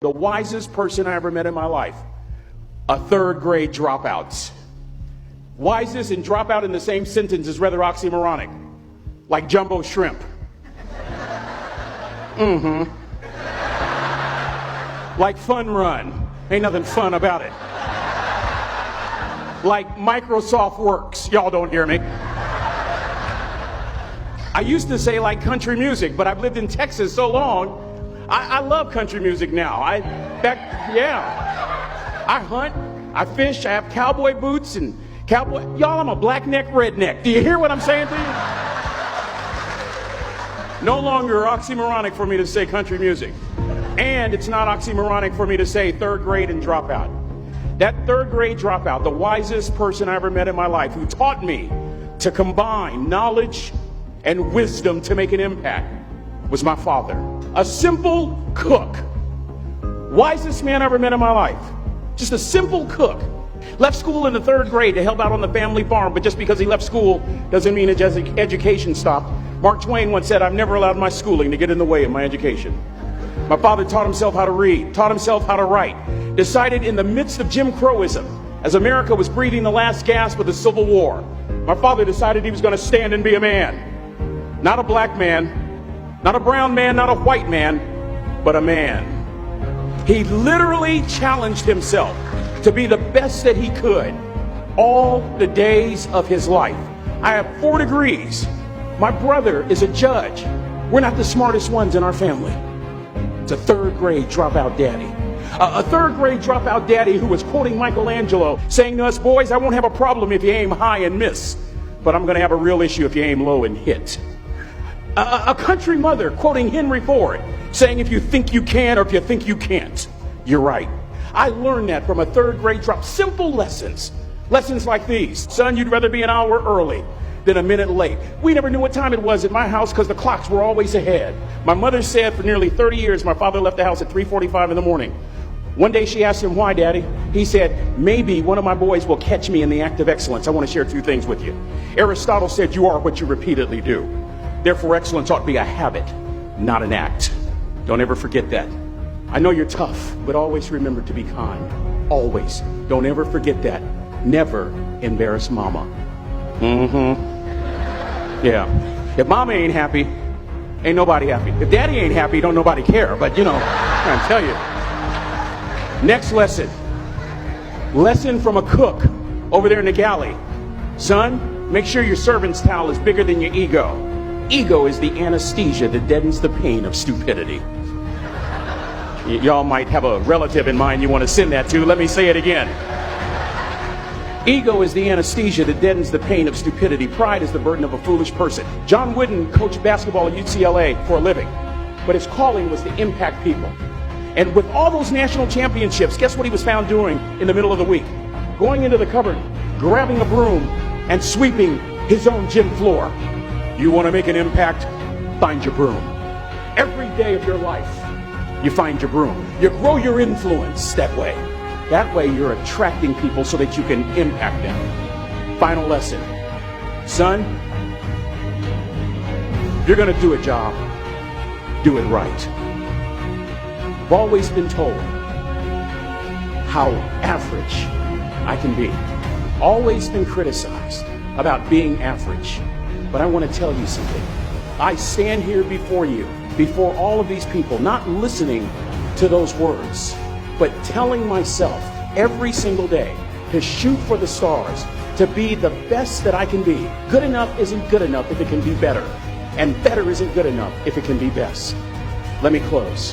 The wisest person I ever met in my life, a third grade dropout. Wisest and dropout in the same sentence is rather oxymoronic, like jumbo shrimp. Like fun run, ain't nothing fun about it. Like Microsoft Works, y'all don't hear me. I used to say like country music, but I've lived in Texas so long, I love country music now. I hunt, I fish, I have cowboy boots and cowboy. Y'all, I'm a black-neck redneck. Do you hear what I'm saying to you? No longer oxymoronic for me to say country music. And it's not oxymoronic for me to say third grade and dropout. That third grade dropout, the wisest person I ever met in my life, who taught me to combine knowledge and wisdom to make an impact, was my father. A simple cook. Wisest man I ever met in my life. Just a simple cook. Left school in the third grade to help out on the family farm, but just because he left school doesn't mean his education stopped. Mark Twain once said, "I've never allowed my schooling to get in the way of my education." My father taught himself how to read, taught himself how to write, decided in the midst of Jim Crowism, as America was breathing the last gasp of the Civil War, my father decided he was going to stand and be a man. Not a black man, not a brown man, not a white man, but a man. He literally challenged himself to be the best that he could all the days of his life. I have 4 degrees. My brother is a judge. We're not the smartest ones in our family. It's a third grade dropout daddy. A third grade dropout daddy who was quoting Michelangelo, saying to us, "Boys, I won't have a problem if you aim high and miss, but I'm going to have a real issue if you aim low and hit." A country mother quoting Henry Ford, saying, "If you think you can or if you think you can't, you're right." I learned that from a third grade drop. Simple lessons. Lessons like these. Son, you'd rather be an hour early than a minute late. We never knew what time it was at my house because the clocks were always ahead. My mother said for nearly 30 years my father left the house at 3:45 in the morning. One day she asked him, "Why, Daddy?" He said, "Maybe one of my boys will catch me in the act of excellence. I want to share 2 things with you." Aristotle said, "You are what you repeatedly do." Therefore, excellence ought to be a habit, not an act. Don't ever forget that. I know you're tough, but always remember to be kind. Always. Don't ever forget that. Never embarrass mama. Yeah. If mama ain't happy, ain't nobody happy. If daddy ain't happy, don't nobody care. But I'm trying to tell you. Next lesson. Lesson from a cook over there in the galley. Son, make sure your servant's towel is bigger than your ego. Ego is the anesthesia that deadens the pain of stupidity. Y'all might have a relative in mind you want to send that to. Let me say it again. Ego is the anesthesia that deadens the pain of stupidity. Pride is the burden of a foolish person. John Wooden coached basketball at UCLA for a living, but his calling was to impact people. And with all those national championships, guess what he was found doing in the middle of the week? Going into the cupboard, grabbing a broom, and sweeping his own gym floor. You want to make an impact? Find your broom. Every day of your life, you find your broom. You grow your influence that way. That way you're attracting people so that you can impact them. Final lesson. Son, if you're going to do a job, do it right. I've always been told how average I can be. Always been criticized about being average. But I want to tell you something. I stand here before you, before all of these people, not listening to those words, but telling myself every single day to shoot for the stars, to be the best that I can be. Good enough isn't good enough if it can be better, and better isn't good enough if it can be best. Let me close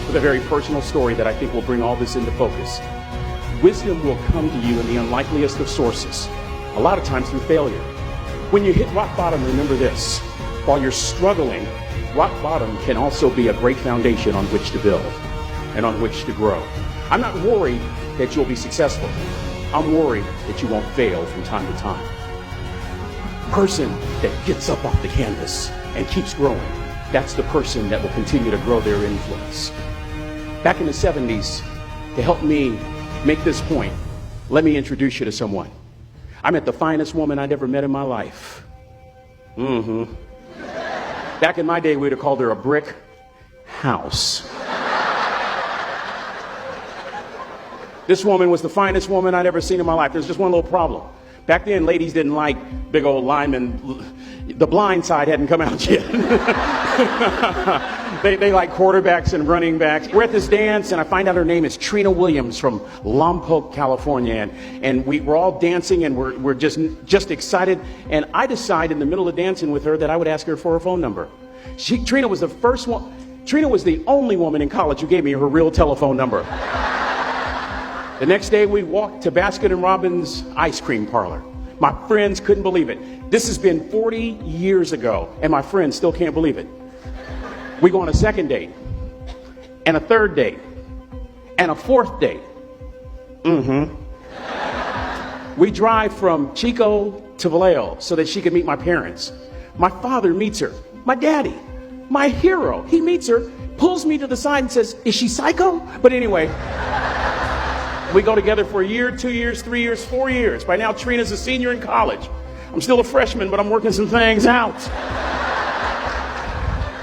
with a very personal story that I think will bring all this into focus. Wisdom will come to you in the unlikeliest of sources, a lot of times through failure. When you hit rock bottom, remember this. While you're struggling, rock bottom can also be a great foundation on which to build and on which to grow. I'm not worried that you'll be successful. I'm worried that you won't fail from time to time. Person that gets up off the canvas and keeps growing, that's the person that will continue to grow their influence. Back in the 70s, to help me make this point, let me introduce you to someone. I met the finest woman I'd ever met in my life. Back in my day, we'd have called her a brick house. This woman was the finest woman I'd ever seen in my life. There's just one little problem. Back then, ladies didn't like big old linemen. The Blind Side hadn't come out yet. They like quarterbacks and running backs. We're at this dance, and I find out her name is Trina Williams from Lompoc, California. And we're all dancing, and we're just excited. And I decide in the middle of dancing with her that I would ask her for her phone number. Trina was the first one. Trina was the only woman in college who gave me her real telephone number. The next day, we walked to Baskin & Robbins ice cream parlor. My friends couldn't believe it. This has been 40 years ago, and my friends still can't believe it. We go on a second date, and a third date, and a fourth date. We drive from Chico to Vallejo so that she could meet my parents. My father meets her. My daddy, my hero, he meets her, pulls me to the side and says, "Is she psycho?" But anyway, we go together for a year, 2 years, 3 years, 4 years. By now, Trina's a senior in college. I'm still a freshman, but I'm working some things out.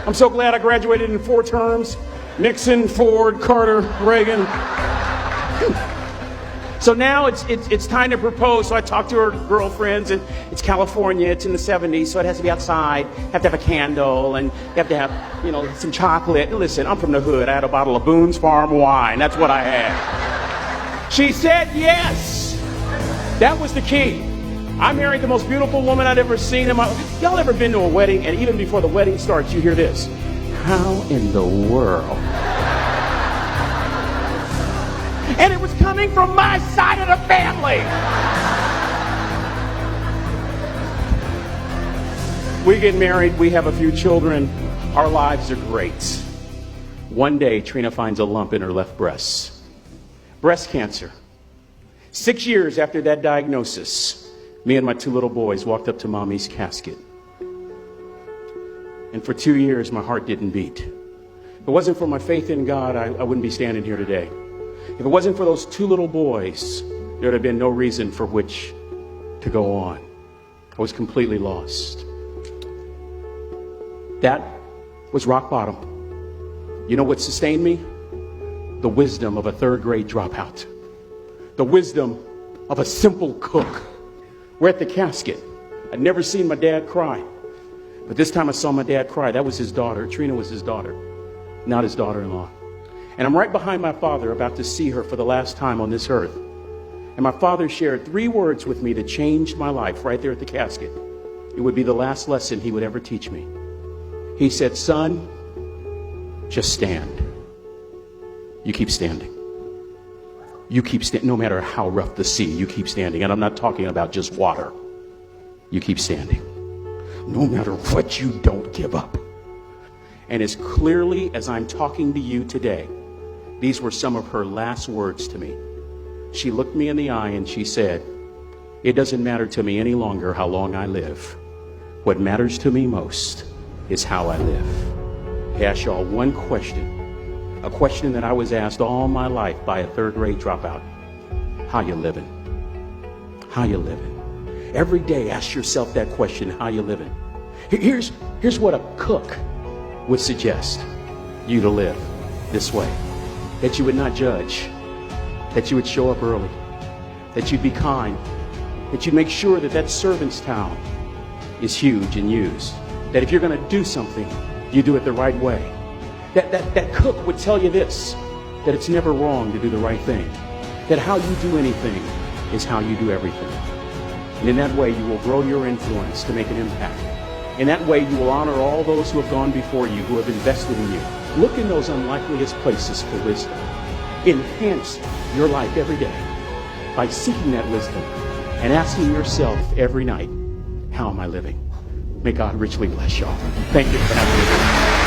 I'm so glad I graduated in 4 terms. Nixon, Ford, Carter, Reagan. So now it's time to propose. So I talk to her girlfriends, and it's California. It's in the 70s, so it has to be outside. Have to have a candle, and you have to have, some chocolate. Listen, I'm from the hood. I had a bottle of Boone's Farm wine. That's what I had. She said yes. That was the key. I married the most beautiful woman I'd ever seen in my life. Y'all ever been to a wedding, and even before the wedding starts, you hear this? How in the world? And it was coming from my side of the family. We get married. We have a few children. Our lives are great. One day, Trina finds a lump in her left breast. Breast cancer. 6 years after that diagnosis, me and my 2 little boys walked up to Mommy's casket. And for 2 years, my heart didn't beat. If it wasn't for my faith in God, I wouldn't be standing here today. If it wasn't for those 2 little boys, there would have been no reason for which to go on. I was completely lost. That was rock bottom. You know what sustained me? The wisdom of a 3rd grade dropout. The wisdom of a simple cook. We're at the casket. I'd never seen my dad cry. But this time I saw my dad cry. That was his daughter. Trina was his daughter, not his daughter-in-law. And I'm right behind my father, about to see her for the last time on this earth. And my father shared 3 words with me that changed my life right there at the casket. It would be the last lesson he would ever teach me. He said, "Son, just stand. You keep standing. You keep standing. No matter how rough the sea, you keep standing." And I'm not talking about just water. You keep standing. No matter what, you don't give up. And as clearly as I'm talking to you today, these were some of her last words to me. She looked me in the eye and she said, "It doesn't matter to me any longer how long I live. What matters to me most is how I live." I ask y'all one question. A question that I was asked all my life by a 3rd grade dropout. How you living? How you living? Every day ask yourself that question, how you living? Here's what a cook would suggest you to live this way. That you would not judge. That you would show up early. That you'd be kind. That you'd make sure that servant's towel is huge and used. That if you're going to do something, you do it the right way. That cook would tell you this, that it's never wrong to do the right thing. That how you do anything is how you do everything. And in that way, you will grow your influence to make an impact. In that way, you will honor all those who have gone before you, who have invested in you. Look in those unlikeliest places for wisdom. Enhance your life every day by seeking that wisdom and asking yourself every night, how am I living? May God richly bless y'all. Thank you for having me.